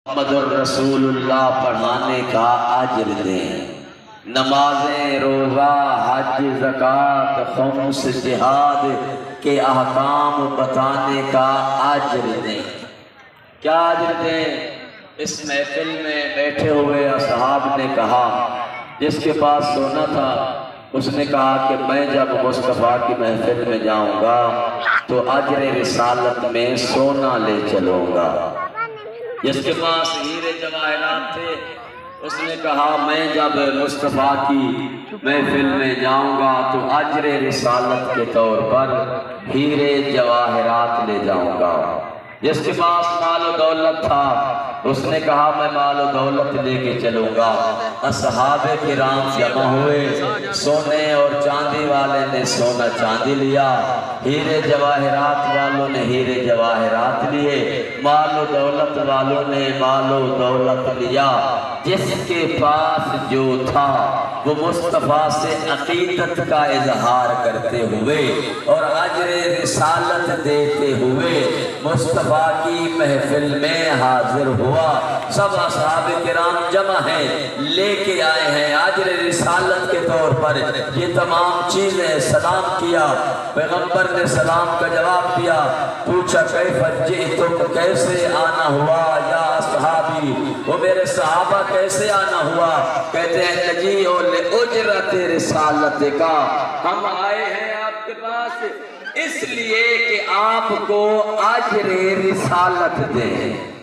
मोहम्मद रसूलुल्लाह पढ़ाने का अज्र दें। नमाजें, रोज़ा, हज, ज़कात, खुम्स, जिहाद के अहकाम बताने का अज्र दें। क्या अज्र दें? इस महफिल में बैठे हुए असहाब ने कहा, जिसके पास सोना था उसने कहा कि मैं जब मुस्तफ़ा की महफिल में जाऊंगा तो अज्र रिसालत में सोना ले चलूंगा। जिसके पास हीरे जवाहरात थे उसने कहा मैं जब मुस्तफ़ा की महफिल में जाऊंगा तो अज्र रिसालत के तौर पर हीरे जवाहरात ले जाऊंगा। जिसके पास माल और दौलत था उसने कहा मैं माल और दौलत लेके चलूंगा। असहाबे किराम जमा हुए, सोने और चांदी वाले ने सोना चांदी लिया, हीरे जवाहरात वालों ने हीरे जवाहरात लिए, माल और दौलत वालों ने माल और दौलत लिया। जिसके पास जो था वो मुस्तफ़ा से अकीदत का इजहार करते हुए और अज्र रिसालत देते हुए मुस्तफ़ा की महफिल में हाजिर हुआ। सब असहाबे किराम जमा हैं, लेके आए हैं अज्र रिसालत के तौर पर ये तमाम चीजें। सलाम किया, पैगंबर ने सलाम का जवाब दिया। पूछा कैफ़ जि'तुम, कैसे आना हुआ या असहाबी, वो मेरे सहाबा कैसे आना हुआ? कहते हैं नजी और उजरत रिसालत का, हम आए हैं आपके पास इसलिए कि आपको अज्र रिसालत दें।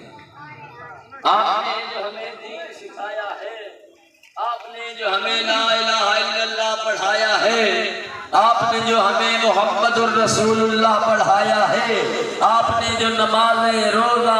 आपने जो हमें दीन सिखाया है, आपने जो हमें ला इलाहा इल्लल्लाह पढ़ाया है, आपने जो हमें मोहम्मद रसूलुल्लाह पढ़ाया है, आपने जो नमाज़ें, रोज़ा